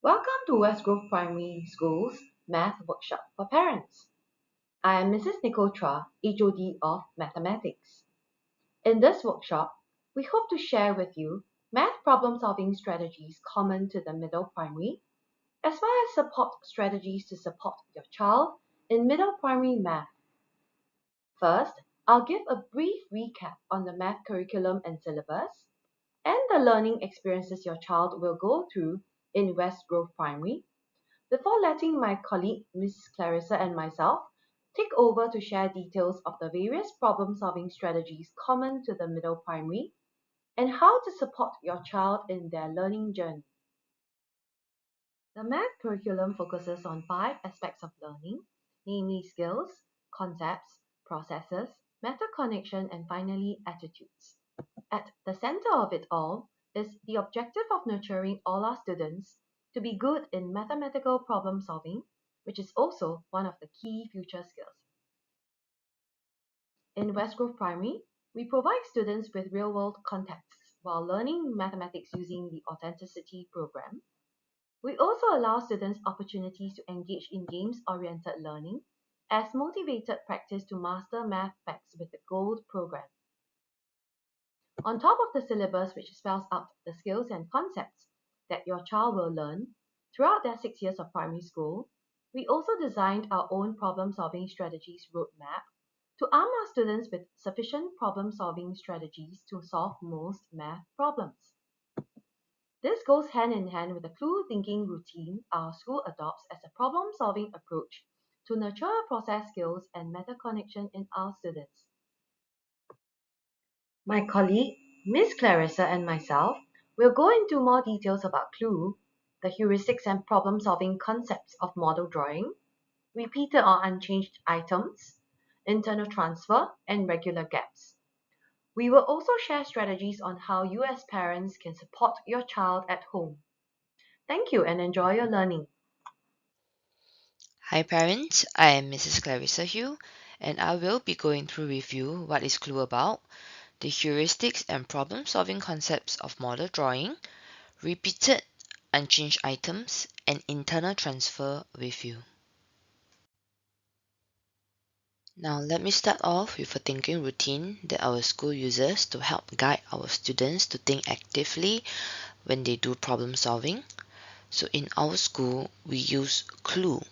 Welcome to West Grove Primary School's Math Workshop for Parents. I am Mrs. Nicole Chua, HOD of Mathematics. In this workshop, we hope to share with you math problem-solving strategies common to the middle primary, as well as support strategies to support your child in middle primary math. First, I'll give a brief recap on the math curriculum and syllabus, and the learning experiences your child will go through in West Grove Primary before letting my colleague Miss Clarissa and myself take over to share details of the various problem-solving strategies common to the middle primary and how to support your child in their learning journey. The math curriculum focuses on 5 aspects of learning, namely skills, concepts, processes, meta connection, and finally attitudes. At the center of it all is the objective of nurturing all our students to be good in mathematical problem solving, which is also one of the key future skills. In West Grove Primary, we provide students with real-world contexts while learning mathematics using the Authenticity program. We also allow students opportunities to engage in games-oriented learning as motivated practice to master math facts with the GOLD program. On top of the syllabus, which spells out the skills and concepts that your child will learn throughout their 6 years of primary school, we also designed our own problem-solving strategies roadmap to arm our students with sufficient problem-solving strategies to solve most math problems. This goes hand in hand with the clue thinking routine our school adopts as a problem-solving approach to nurture process skills and meta connection in our students. My colleague, Miss Clarissa, and myself will go into more details about Clue, the heuristics and problem-solving concepts of model drawing, repeated or unchanged items, internal transfer, and regular gaps. We will also share strategies on how you as parents can support your child at home. Thank you and enjoy your learning. Hi parents, I am Mrs. Clarissa Hugh and I will be going through with you what is Clue about, the heuristics and problem solving concepts of model drawing, repeated unchanged items, and internal transfer with you. Now let me start off with a thinking routine that our school uses to help guide our students to think actively when they do problem solving. So in our school, we use CLUE.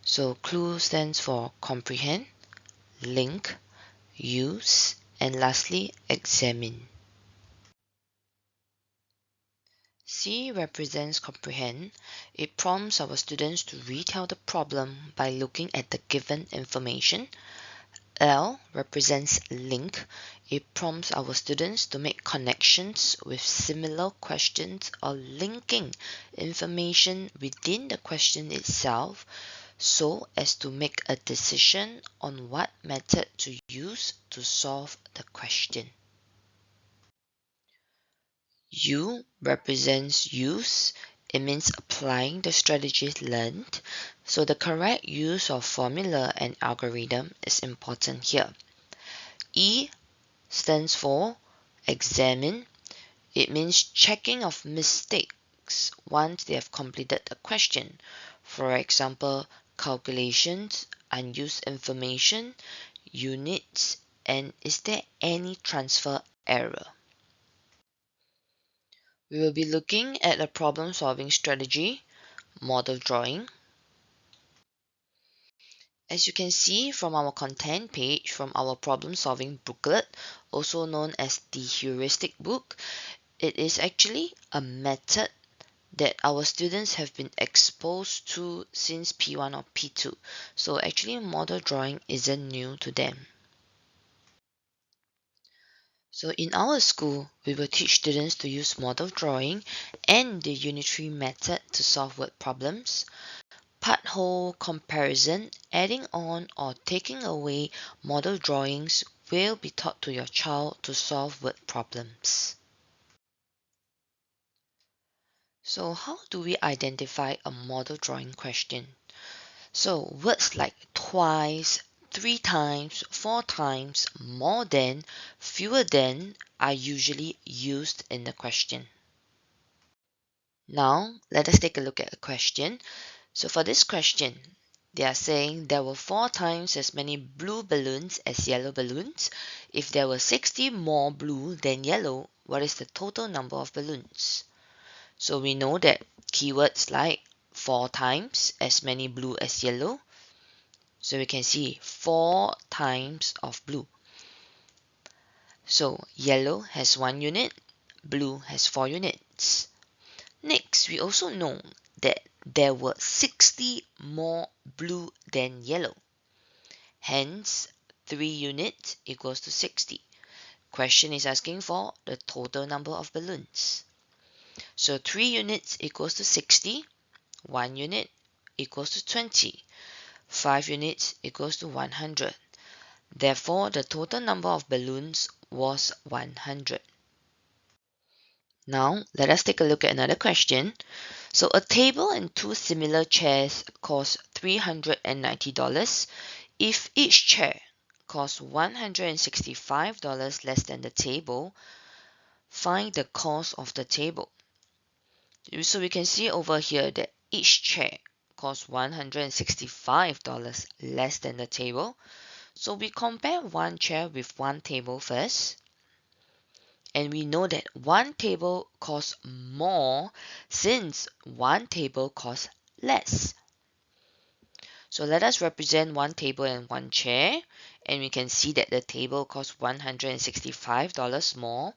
So CLUE stands for comprehend, link, use, and lastly, examine. C represents comprehend. It prompts our students to retell the problem by looking at the given information. L represents link. It prompts our students to make connections with similar questions or linking information within the question itself so as to make a decision on what method to use to solve the question. U represents use. It means applying the strategies learned. So the correct use of formula and algorithm is important here. E stands for examine. It means checking of mistakes once they have completed the question. For example, calculations, unused information, units, and is there any transfer error? We will be looking at a problem-solving strategy, model drawing. As you can see from our content page from our problem-solving booklet, also known as the heuristic book, it is actually a method that our students have been exposed to since P1 or P2. So actually model drawing isn't new to them. So in our school, we will teach students to use model drawing and the unitary method to solve word problems. Part-whole comparison, adding on or taking away model drawings will be taught to your child to solve word problems. So how do we identify a model drawing question? So words like twice, 3 times, 4 times, more than, fewer than are usually used in the question. Now, let us take a look at a question. So for this question, they are saying there were 4 times as many blue balloons as yellow balloons. If there were 60 more blue than yellow, what is the total number of balloons? So we know that keywords like 4 times as many blue as yellow. So we can see 4 times of blue. So yellow has 1 unit, blue has 4 units. Next, we also know that there were 60 more blue than yellow. Hence, 3 units equals to 60. Question is asking for the total number of balloons. So 3 units equals to 60, 1 unit equals to 20, 5 units equals to 100. Therefore, the total number of balloons was 100. Now, let us take a look at another question. So a table and 2 similar chairs cost $390 if each chair costs $165 less than the table. Find the cost of the table. So we can see over here that each chair costs $165 less than the table. So we compare one chair with one table first. And we know that one table costs more since one table costs less. So let us represent one table and one chair, and we can see that the table costs $165 more.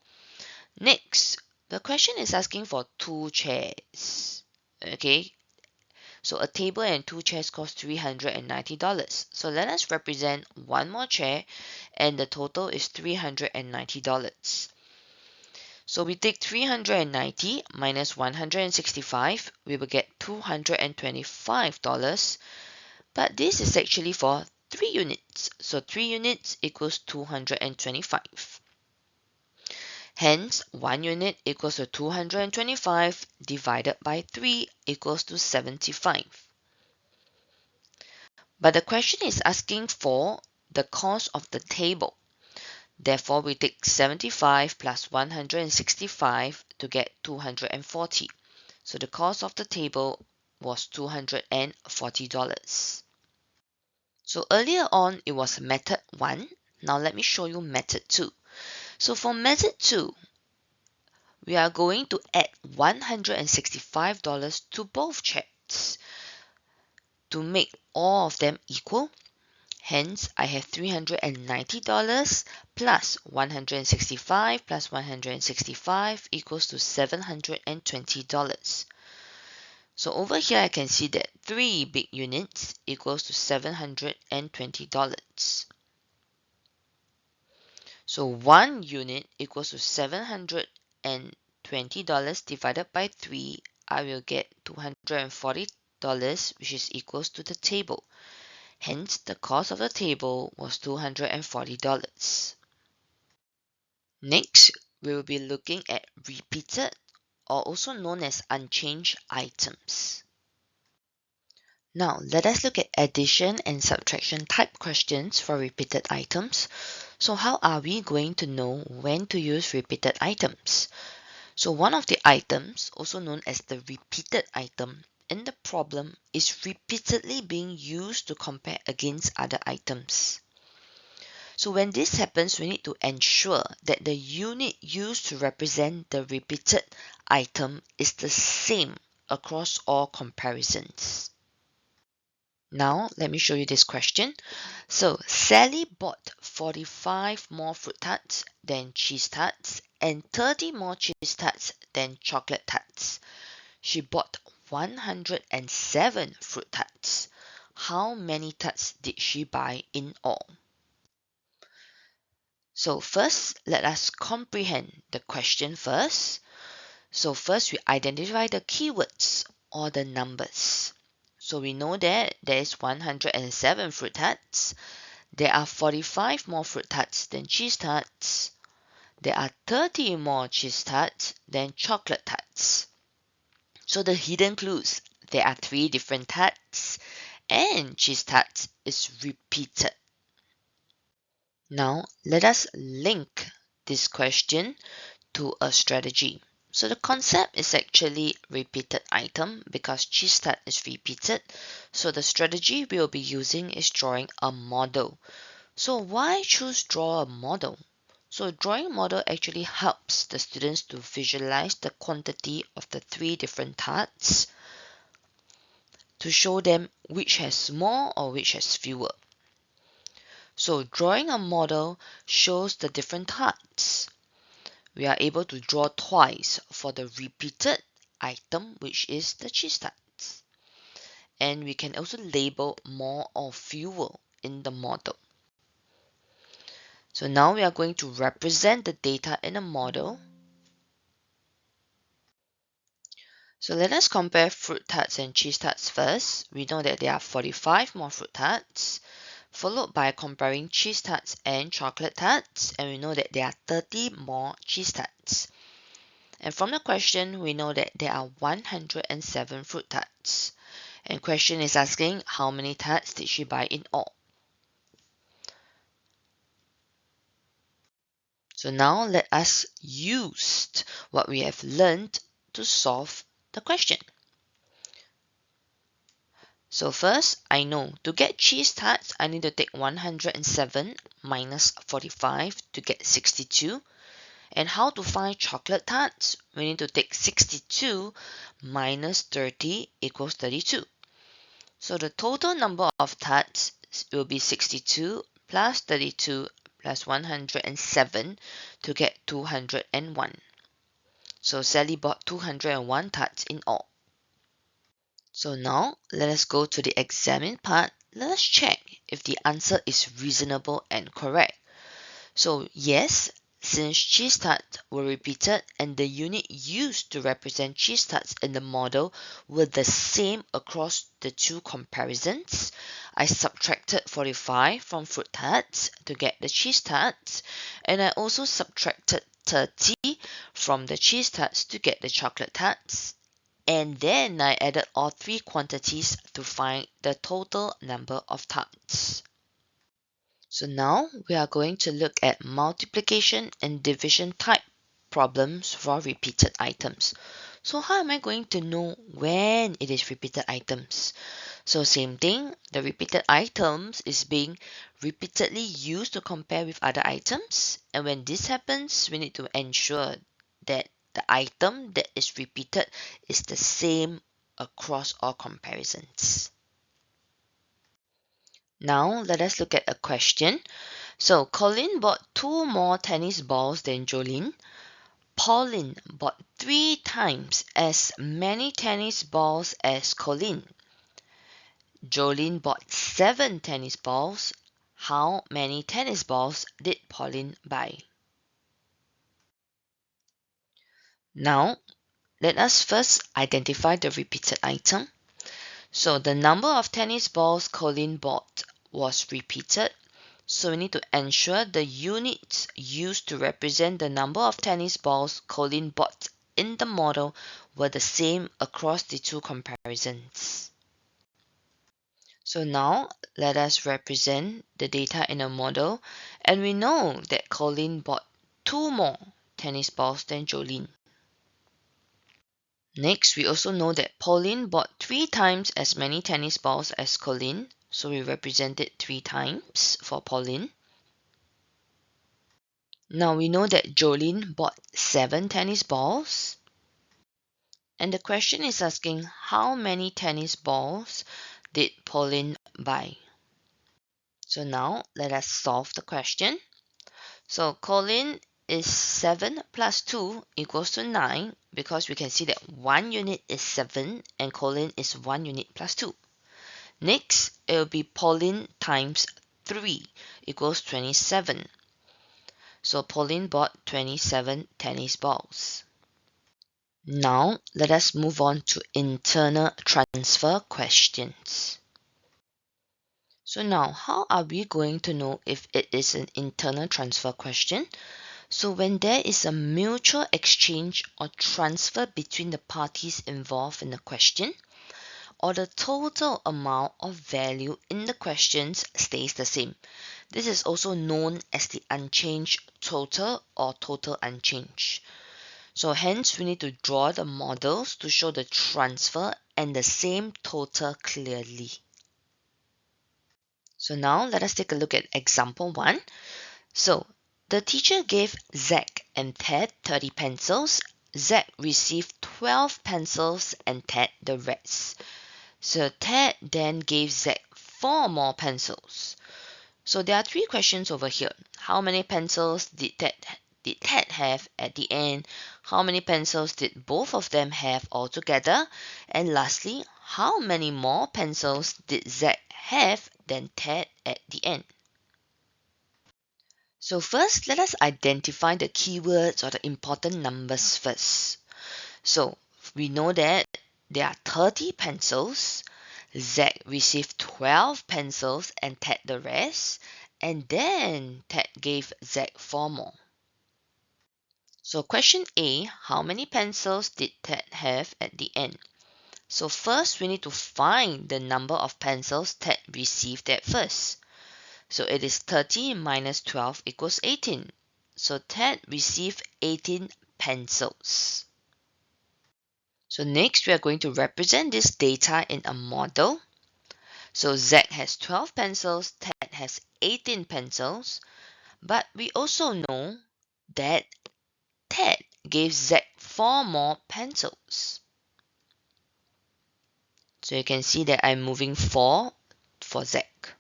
Next, the question is asking for 2 chairs. Okay, so a table and 2 chairs cost $390. So let us represent one more chair, and the total is $390. So we take 390 minus 165, we will get $225. But this is actually for 3 units. So 3 units equals 225. Hence, 1 unit equals to 225 divided by 3 equals to 75. But the question is asking for the cost of the table. Therefore, we take 75 plus 165 to get 240. So the cost of the table was $240. So earlier on, it was method 1. Now let me show you method 2. So for method 2, we are going to add $165 to both chairs to make all of them equal. Hence, I have $390 plus 165 plus 165 equals to $720. So over here, I can see that 3 big units equals to $720. So 1 unit equals to $720 divided by 3, I will get $240, which is equals to the table. Hence, the cost of the table was $240. Next, we will be looking at repeated or also known as unchanged items. Now, let us look at addition and subtraction type questions for repeated items. So how are we going to know when to use repeated items? So one of the items, also known as the repeated item, in the problem is repeatedly being used to compare against other items. So when this happens, we need to ensure that the unit used to represent the repeated item is the same across all comparisons. Now, let me show you this question. So, Sally bought 45 more fruit tarts than cheese tarts and 30 more cheese tarts than chocolate tarts. She bought 107 fruit tarts. How many tarts did she buy in all? So first, let us comprehend the question first. So first, we identify the keywords or the numbers. So we know that there is 107 fruit tarts. There are 45 more fruit tarts than cheese tarts. There are 30 more cheese tarts than chocolate tarts. So the hidden clues, there are 3 different tarts and cheese tarts is repeated. Now let us link this question to a strategy. So the concept is actually repeated item because cheese tart is repeated. So the strategy we will be using is drawing a model. So why choose draw a model? So drawing a model actually helps the students to visualize the quantity of the three different tarts to show them which has more or which has fewer. So drawing a model shows the different tarts. We are able to draw twice for the repeated item, which is the cheese tarts. And we can also label more or fewer in the model. So now we are going to represent the data in a model. So let us compare fruit tarts and cheese tarts first. We know that there are 45 more fruit tarts, followed by comparing cheese tarts and chocolate tarts, and we know that there are 30 more cheese tarts. And from the question, we know that there are 107 fruit tarts. And question is asking how many tarts did she buy in all. So now let us use what we have learned to solve the question. So first, I know to get cheese tarts, I need to take 107 minus 45 to get 62. And how to find chocolate tarts? We need to take 62 minus 30 equals 32. So the total number of tarts will be 62 plus 32 plus 107 to get 201. So Sally bought 201 tarts in all. So now let us go to the examine part. Let us check if the answer is reasonable and correct. So yes, since cheese tarts were repeated and the unit used to represent cheese tarts in the model were the same across the two comparisons, I subtracted 45 from fruit tarts to get the cheese tarts, and I also subtracted 30 from the cheese tarts to get the chocolate tarts. And then I added all three quantities to find the total number of tarts. So now we are going to look at multiplication and division type problems for repeated items. So how am I going to know when it is repeated items? So same thing, the repeated items is being repeatedly used to compare with other items. And when this happens, we need to ensure that the item that is repeated is the same across all comparisons. Now let us look at a question. So Colin bought two more tennis balls than Jolene. Pauline bought 3 times as many tennis balls as Colin. Jolene bought 7 tennis balls. How many tennis balls did Pauline buy? Now, let us first identify the repeated item. So the number of tennis balls Colin bought was repeated. So we need to ensure the units used to represent the number of tennis balls Colin bought in the model were the same across the two comparisons. So now let us represent the data in a model, and we know that Colin bought 2 more tennis balls than Jolene. Next, we also know that Pauline bought 3 times as many tennis balls as Colin, so we represent it 3 times for Pauline. Now we know that Jolene bought 7 tennis balls. And the question is asking how many tennis balls did Pauline buy? So now let us solve the question. So Colin is 7 plus 2 equals to 9 because we can see that 1 unit is 7 and Colin is 1 unit plus 2. Next, it will be Pauline times 3 equals 27. So Pauline bought 27 tennis balls. Now, let us move on to internal transfer questions. So now, how are we going to know if it is an internal transfer question? So when there is a mutual exchange or transfer between the parties involved in the question, or the total amount of value in the questions stays the same. This is also known as the unchanged total or total unchanged. So hence we need to draw the models to show the transfer and the same total clearly. So now let us take a look at example 1. So the teacher gave Zack and Ted 30 pencils. Zack received 12 pencils and Ted the rest. So Ted then gave Zack 4 more pencils. So there are 3 questions over here. How many pencils did Ted have at the end? How many pencils did both of them have altogether? And lastly, how many more pencils did Zack have than Ted at the end? So first, let us identify the keywords or the important numbers first. So we know that there are 30 pencils. Zack received 12 pencils and Ted the rest. And then Ted gave Zack 4 more. So question A, how many pencils did Ted have at the end? So first we need to find the number of pencils Ted received at first. So it is 30 minus 12 equals 18. So Ted received 18 pencils. So next we are going to represent this data in a model. So Zack has 12 pencils, Ted has 18 pencils, but we also know that Ted gave Zack 4 more pencils. So you can see that I'm moving 4 for Zack.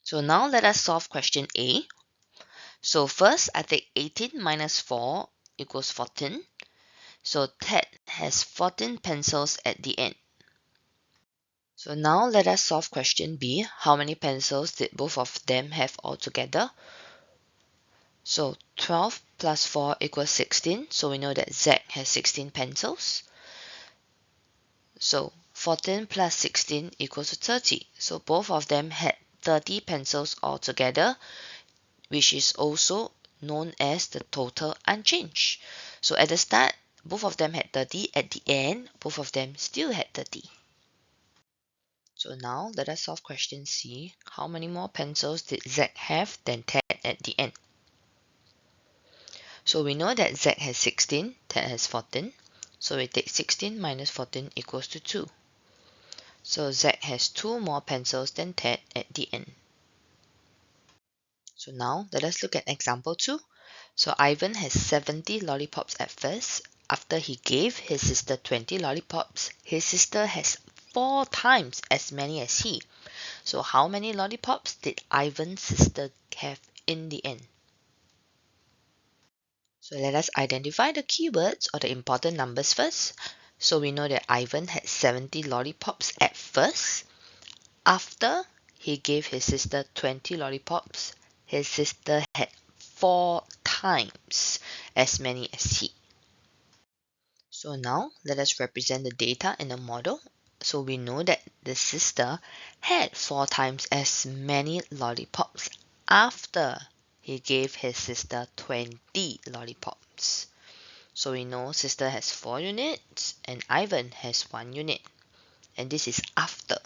So now let us solve question A. So first I take 18 minus 4 equals 14. So Ted has 14 pencils at the end. So now let us solve question B. How many pencils did both of them have altogether? So 12 plus 4 equals 16. So we know that Zack has 16 pencils. So 14 plus 16 equals to 30. So both of them had 30 pencils altogether, which is also known as the total unchanged. So at the start, both of them had 30. At the end, both of them still had 30. So now let us solve question C. How many more pencils did Zack have than Ted at the end? So we know that Zack has 16, Ted has 14. So we take 16 minus 14 equals to 2. So Zack has 2 more pencils than Ted at the end. So now let us look at example 2. So Ivan has 70 lollipops at first. After he gave his sister 20 lollipops, his sister has 4 times as many as he. So how many lollipops did Ivan's sister have in the end? So let us identify the keywords or the important numbers first. So we know that Ivan had 70 lollipops at first. After he gave his sister 20 lollipops, his sister had 4 times as many as he. So now let us represent the data in a model. So we know that the sister had 4 times as many lollipops after he gave his sister 20 lollipops. So we know sister has 4 units and Ivan has 1 unit. And this is after.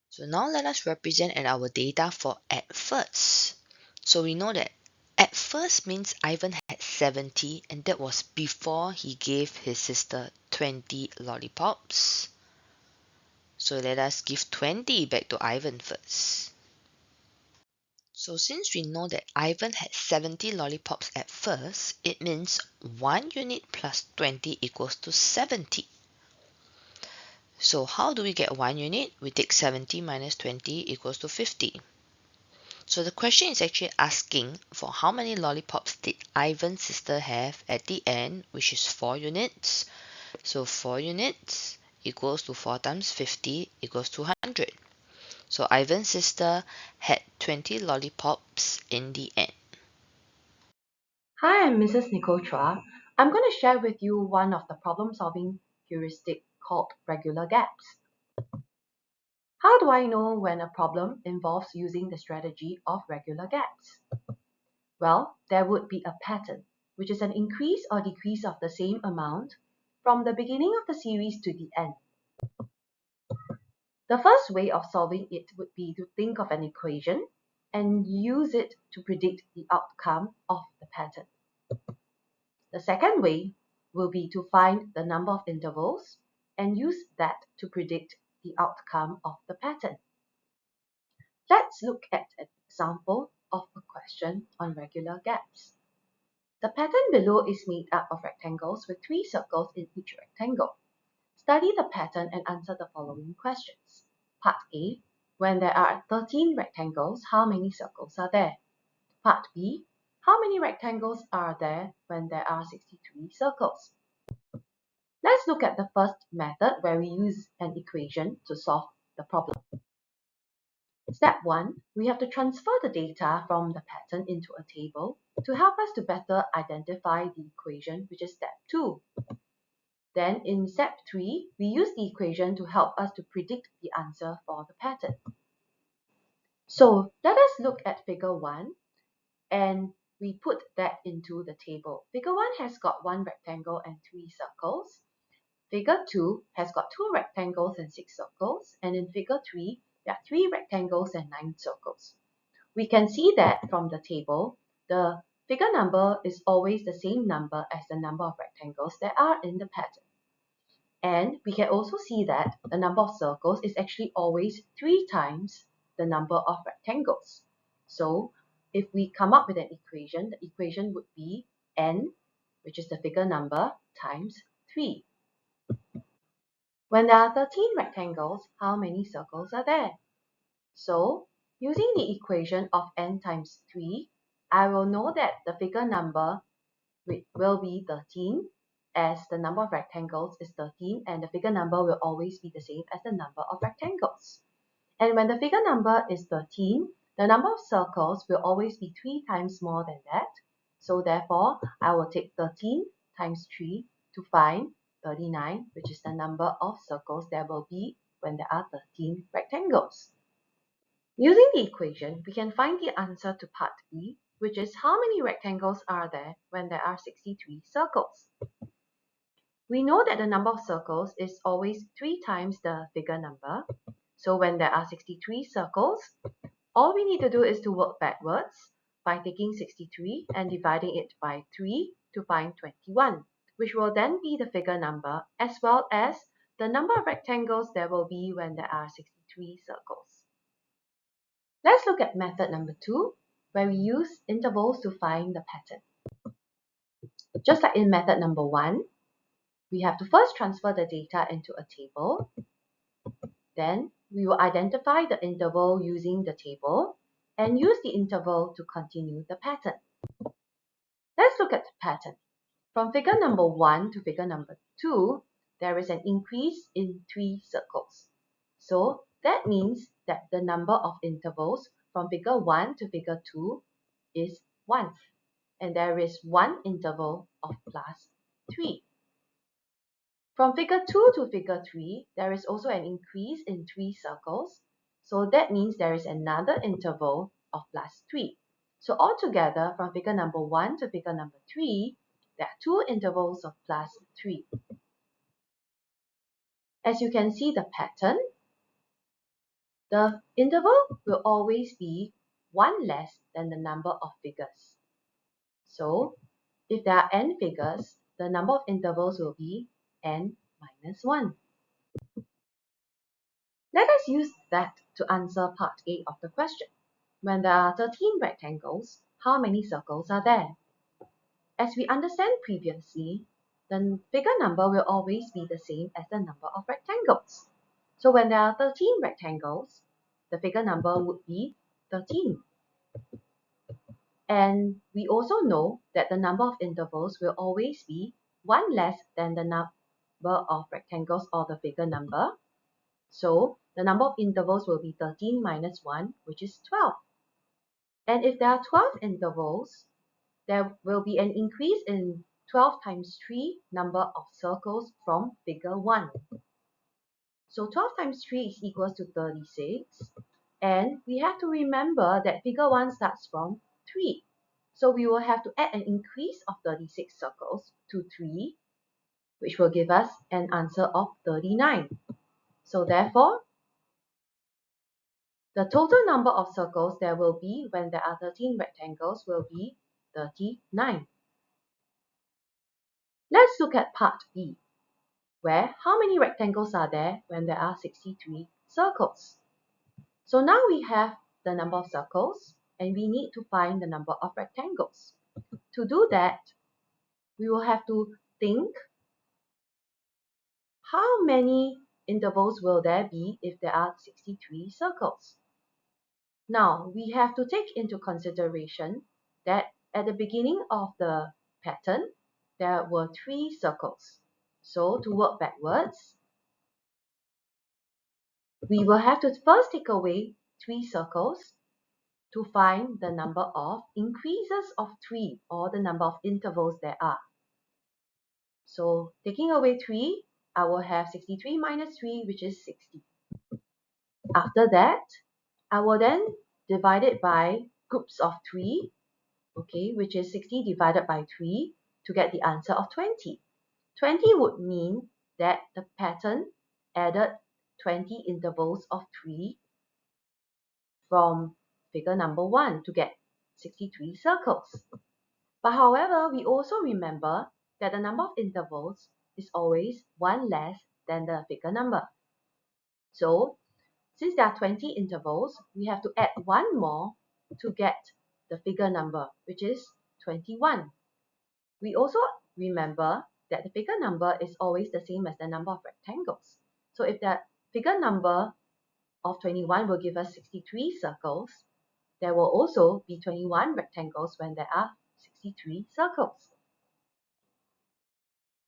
So now let us represent our data for at first. So we know that at first means Ivan had 70 and that was before he gave his sister 20 lollipops. So let us give 20 back to Ivan first. So since we know that Ivan had 70 lollipops at first, it means 1 unit plus 20 equals to 70. So how do we get 1 unit? We take 70 minus 20 equals to 50. So the question is actually asking for how many lollipops did Ivan's sister have at the end, which is 4 units. So 4 units equals to 4 times 50 equals to 100. So Ivan's sister had 20 lollipops in the end. Hi, I'm Mrs. Nicole Chua. I'm going to share with you one of the problem-solving heuristic called regular gaps. How do I know when a problem involves using the strategy of regular gaps? Well, there would be a pattern, which is an increase or decrease of the same amount from the beginning of the series to the end. The first way of solving it would be to think of an equation and use it to predict the outcome of the pattern. The second way will be to find the number of intervals and use that to predict the outcome of the pattern. Let's look at an example of a question on regular gaps. The pattern below is made up of rectangles with 3 circles in each rectangle. Study the pattern and answer the following questions. Part A. When there are 13 rectangles, how many circles are there? Part B. How many rectangles are there when there are 63 circles? Let's look at the first method where we use an equation to solve the problem. Step 1. We have to transfer the data from the pattern into a table to help us to better identify the equation, which is step 2. Then in step 3, we use the equation to help us to predict the answer for the pattern. So let us look at figure 1 and we put that into the table. Figure 1 has got 1 rectangle and 3 circles. Figure 2 has got 2 rectangles and 6 circles. And in figure 3, there are 3 rectangles and 9 circles. We can see that from the table, the figure number is always the same number as the number of rectangles that are in the pattern. And we can also see that the number of circles is actually always 3 times the number of rectangles. So if we come up with an equation, the equation would be n, which is the figure number, times 3. When there are 13 rectangles, how many circles are there? So using the equation of n times 3, I will know that the figure number will be 13, as the number of rectangles is 13 and the figure number will always be the same as the number of rectangles. And when the figure number is 13, the number of circles will always be 3 times more than that. So therefore, I will take 13 times 3 to find 39, which is the number of circles there will be when there are 13 rectangles. Using the equation, we can find the answer to part B, which is how many rectangles are there when there are 63 circles. We know that the number of circles is always 3 times the figure number. So when there are 63 circles, all we need to do is to work backwards by taking 63 and dividing it by 3 to find 21, which will then be the figure number as well as the number of rectangles there will be when there are 63 circles. Let's look at method number 2, where we use intervals to find the pattern. Just like in method number 1, we have to first transfer the data into a table. Then we will identify the interval using the table and use the interval to continue the pattern. Let's look at the pattern. From figure number 1 to figure number 2, there is an increase in 3 circles. So that means that the number of intervals from figure 1 to figure 2 is 1. And there is 1 interval of plus 3. From figure 2 to figure 3, there is also an increase in 3 circles. So that means there is another interval of plus 3. So altogether, from figure number 1 to figure number 3, there are 2 intervals of plus 3. As you can see the pattern, the interval will always be 1 less than the number of figures. So if there are n figures, the number of intervals will be n minus 1. Let us use that to answer part A of the question. When there are 13 rectangles, how many circles are there? As we understand previously, the figure number will always be the same as the number of rectangles. So when there are 13 rectangles, the figure number would be 13. And we also know that the number of intervals will always be 1 less than the number of rectangles or the figure number. So the number of intervals will be 13 minus 1, which is 12. And if there are 12 intervals, there will be an increase in 12 times 3 number of circles from figure 1. So 12 times 3 is equal to 36. And we have to remember that figure 1 starts from 3. So we will have to add an increase of 36 circles to 3, which will give us an answer of 39. So therefore, the total number of circles there will be when there are 13 rectangles will be 39. Let's look at part B, where how many rectangles are there when there are 63 circles. So now we have the number of circles and we need to find the number of rectangles. To do that, we will have to think how many intervals will there be if there are 63 circles. Now, we have to take into consideration that at the beginning of the pattern, there were 3 circles. So to work backwards, we will have to first take away 3 circles to find the number of increases of 3 or the number of intervals there are. So taking away 3, I will have 63 minus 3, which is 60. After that, I will then divide it by groups of 3, okay, which is 60 divided by 3 to get the answer of 20. 20 would mean that the pattern added 20 intervals of 3 from figure number 1 to get 63 circles. But however, we also remember that the number of intervals is always 1 less than the figure number. So, since there are 20 intervals, we have to add 1 more to get the figure number, which is 21. We also remember that the figure number is always the same as the number of rectangles. So if the figure number of 21 will give us 63 circles, there will also be 21 rectangles when there are 63 circles.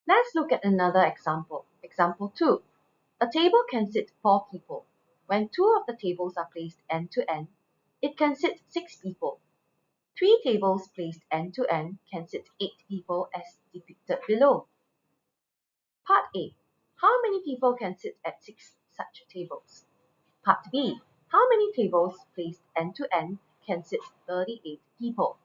Let's look at another example. Example 2. A table can sit 4 people. When 2 of the tables are placed end to end, it can sit 6 people. 3 tables placed end to end can sit 8 people as depicted below. Part A. How many people can sit at 6 such tables? Part B. How many tables placed end to end can sit 38 people?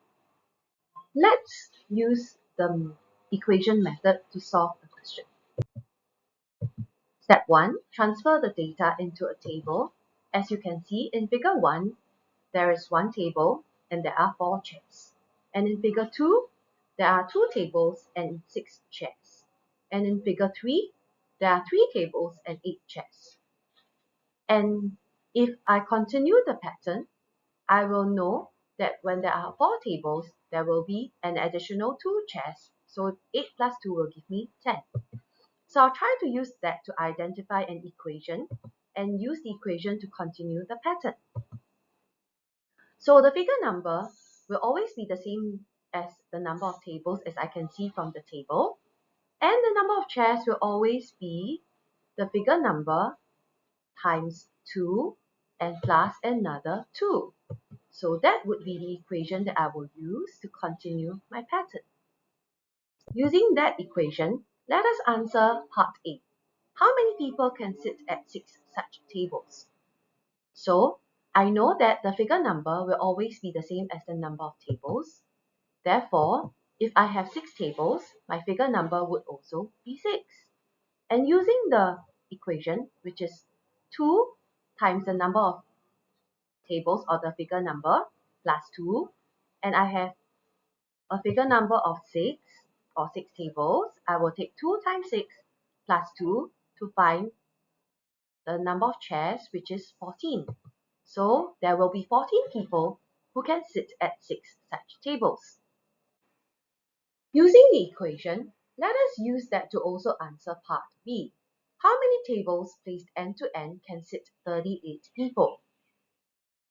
Let's use the equation method to solve the question. Step 1. Transfer the data into a table. As you can see in figure 1, there is 1 table and there are 4 chairs. And in figure 2, there are 2 tables and 6 chairs. And in figure 3, there are 3 tables and 8 chairs. And if I continue the pattern, I will know that when there are 4 tables, there will be an additional 2 chairs. So 8 plus 2 will give me 10. So I'll try to use that to identify an equation and use the equation to continue the pattern. So the figure number will always be the same as the number of tables as I can see from the table. And the number of chairs will always be the figure number times 2 and plus another 2. So that would be the equation that I will use to continue my pattern. Using that equation, let us answer part A. How many people can sit at 6 such tables? So, I know that the figure number will always be the same as the number of tables. Therefore, if I have 6 tables, my figure number would also be 6. And using the equation, which is 2 times the number of tables or the figure number plus 2, and I have a figure number of 6 or 6 tables, I will take 2 times 6 plus 2 to find the number of chairs, which is 14. So there will be 14 people who can sit at 6 such tables. Using the equation, let us use that to also answer part B. How many tables placed end to end can sit 38 people?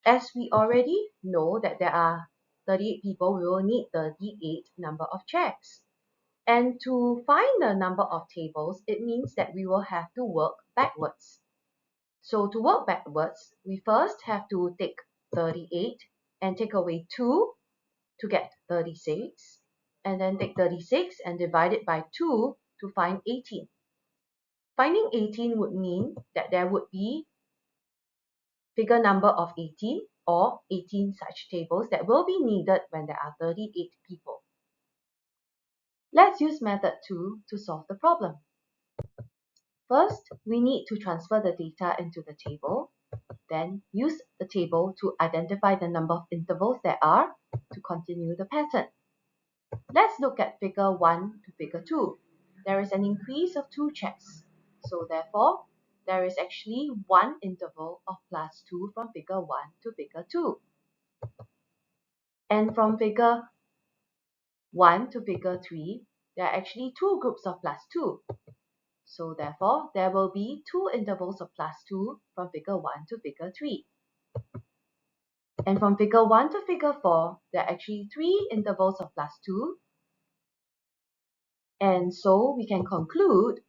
As we already know that there are 38 people, we will need 38 number of chairs. And to find the number of tables, it means that we will have to work backwards. So to work backwards, we first have to take 38 and take away 2 to get 36. And then take 36 and divide it by 2 to find 18. Finding 18 would mean that there would be figure number of 18 or 18 such tables that will be needed when there are 38 people. Let's use method 2 to solve the problem. First, we need to transfer the data into the table, then use the table to identify the number of intervals there are to continue the pattern. Let's look at figure 1 to figure 2. there is an increase of 2 chairs. So therefore, there is actually one interval of +2 from figure 1 to figure 2. And from figure 1 to figure 3, there are actually two groups of +2. So therefore, there will be two intervals of +2 from figure 1 to figure 3. And from figure 1 to figure 4, there are actually three intervals of +2. And so we can conclude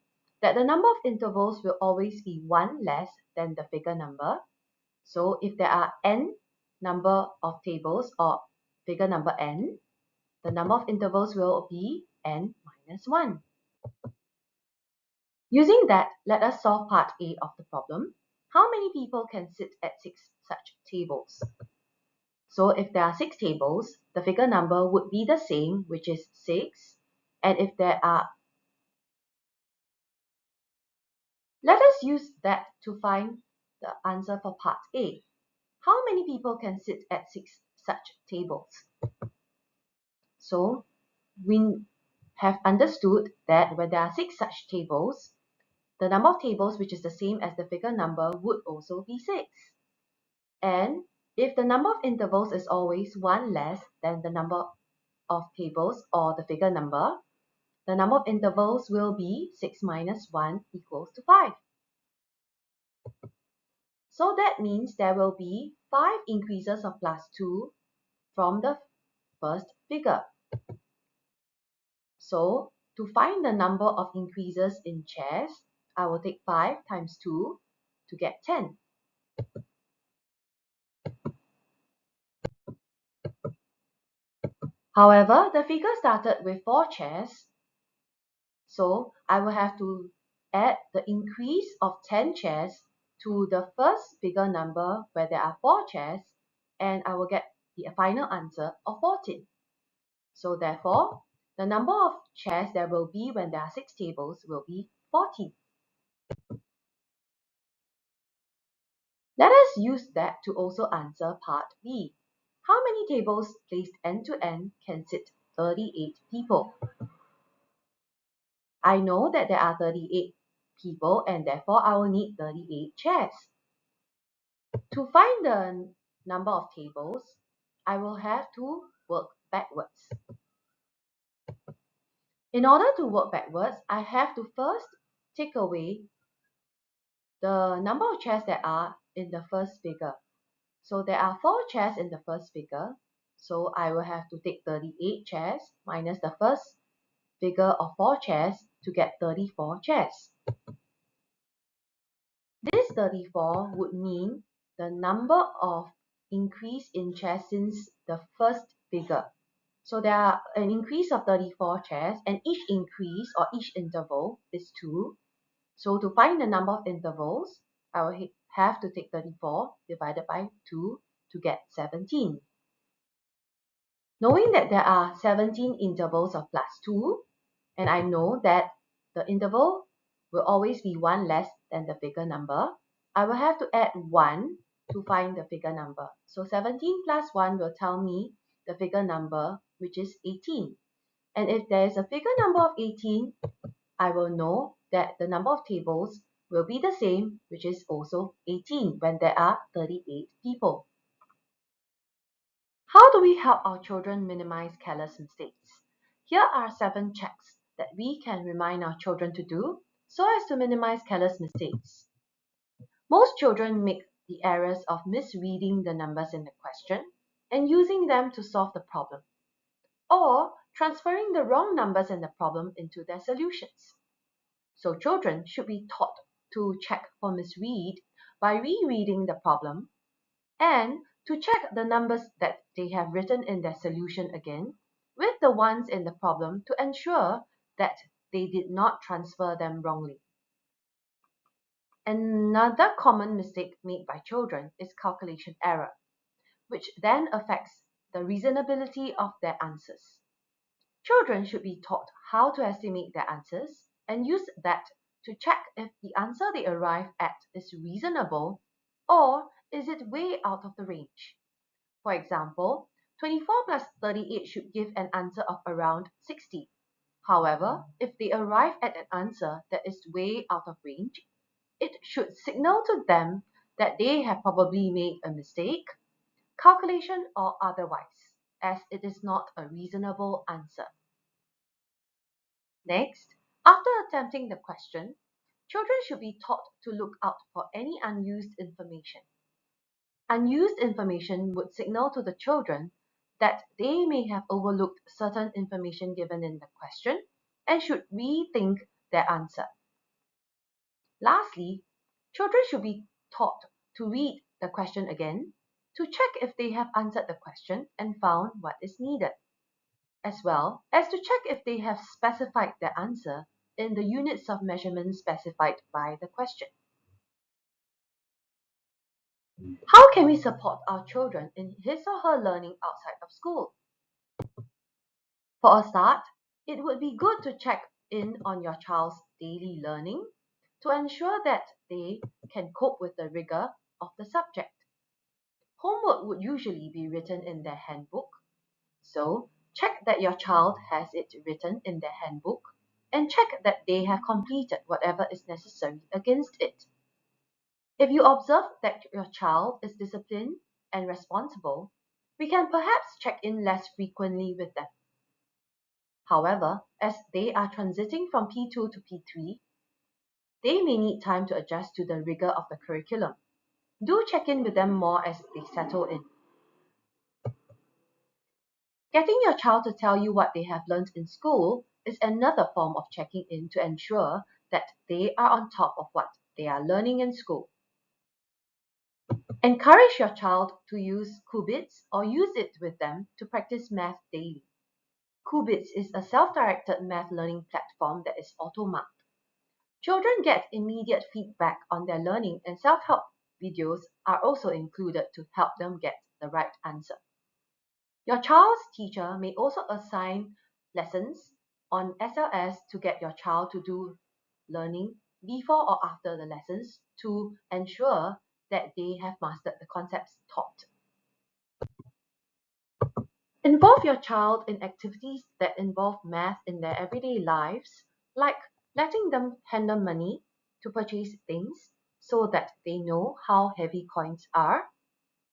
that the number of intervals will always be one less than the figure number. So if there are n number of tables or figure number n, the number of intervals will be n minus 1. Using that, let us solve part A of the problem. How many people can sit at 6 such tables? So if there are 6 tables, the figure number would be the same, which is 6. And if there are, let us use that to find the answer for part A. How many people can sit at 6 such tables? So we have understood that when there are 6 such tables, the number of tables which is the same as the figure number would also be 6. And if the number of intervals is always one less than the number of tables or the figure number, the number of intervals will be 6 minus 1 equals to 5. So that means there will be 5 increases of +2 from the first figure. So to find the number of increases in chairs, I will take 5 times 2 to get 10. However, the figure started with 4 chairs, so I will have to add the increase of 10 chairs to the first figure number where there are 4 chairs, and I will get the final answer of 14. So therefore, the number of chairs there will be when there are 6 tables will be 14. Let us use that to answer part B. How many tables placed end to end can sit 38 people? I know that there are 38 people and therefore I will need 38 chairs. To find the number of tables, I will have to work backwards. In order to work backwards, I have to first take away the number of chairs that are in the first figure. So there are 4 chairs in the first figure. So I will have to take 38 chairs minus the first figure of 4 chairs to get 34 chairs. This 34 would mean the number of increase in chairs since the first figure. So there are an increase of 34 chairs and each increase or each interval is 2. So to find the number of intervals, I will have to take 34 divided by 2 to get 17. Knowing that there are 17 intervals of +2, and I know that the interval will always be one less than the figure number, I will have to add 1 to find the figure number. So 17 plus 1 will tell me the figure number, which is 18. And if there is a figure number of 18, I will know that the number of tables will be the same, which is also 18 when there are 38 people. How do we help our children minimize careless mistakes? Here are 7 checks that we can remind our children to do so as to minimize careless mistakes. Most children make the errors of misreading the numbers in the question and using them to solve the problem, or transferring the wrong numbers in the problem into their solutions. So children should be taught to check for misread by rereading the problem and to check the numbers that they have written in their solution again with the ones in the problem to ensure that they did not transfer them wrongly. Another common mistake made by children is calculation error, which then affects the reasonability of their answers. Children should be taught how to estimate their answers and use that to check if the answer they arrive at is reasonable or is it way out of the range. For example, 24 plus 38 should give an answer of around 60. However, if they arrive at an answer that is way out of range, it should signal to them that they have probably made a mistake, calculation or otherwise, as it is not a reasonable answer. Next, after attempting the question, children should be taught to look out for any unused information. Unused information would signal to the children that they may have overlooked certain information given in the question and should rethink their answer. Lastly, children should be taught to read the question again to check if they have answered the question and found what is needed, as well as to check if they have specified their answer in the units of measurement specified by the question. How can we support our children in his or her learning outside of school? For a start, it would be good to check in on your child's daily learning to ensure that they can cope with the rigor of the subject. Homework would usually be written in their handbook, so check that your child has it written in their handbook and check that they have completed whatever is necessary against it. If you observe that your child is disciplined and responsible, we can perhaps check in less frequently with them. However, as they are transiting from P2 to P3, they may need time to adjust to the rigor of the curriculum. Do check in with them more as they settle in. Getting your child to tell you what they have learned in school is another form of checking in to ensure that they are on top of what they are learning in school. Encourage your child to use Qubits or use it with them to practice math daily. Qubits is a self-directed math learning platform that is auto-marked. Children get immediate feedback on their learning, and self-help videos are also included to help them get the right answer. Your child's teacher may also assign lessons on SLS to get your child to do learning before or after the lessons to ensure that they have mastered the concepts taught. Involve your child in activities that involve math in their everyday lives, like letting them handle money to purchase things so that they know how heavy coins are,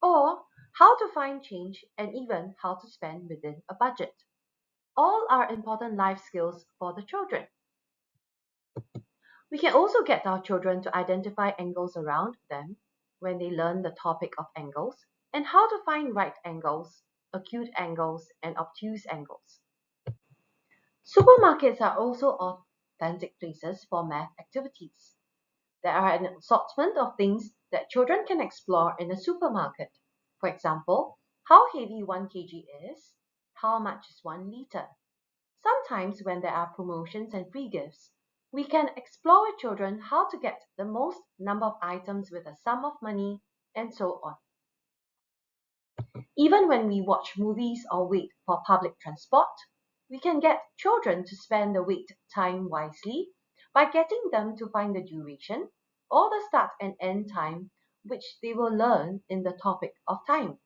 or how to find change and even how to spend within a budget. All are important life skills for the children. We can also get our children to identify angles around them when they learn the topic of angles and how to find right angles, acute angles, and obtuse angles. Supermarkets are also authentic places for math activities. There are an assortment of things that children can explore in a supermarket. For example, how heavy 1 kg is, how much is 1 liter. Sometimes when there are promotions and free gifts, we can explore with children how to get the most number of items with a sum of money, and so on. Even when we watch movies or wait for public transport, we can get children to spend the wait time wisely by getting them to find the duration or the start and end time, which they will learn in the topic of time.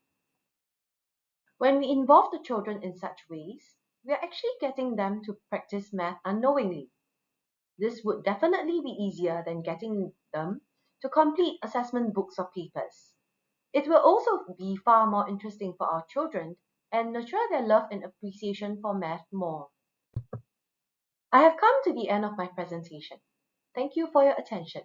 When we involve the children in such ways, we are actually getting them to practice math unknowingly. This would definitely be easier than getting them to complete assessment books or papers. It will also be far more interesting for our children and nurture their love and appreciation for math more. I have come to the end of my presentation. Thank you for your attention.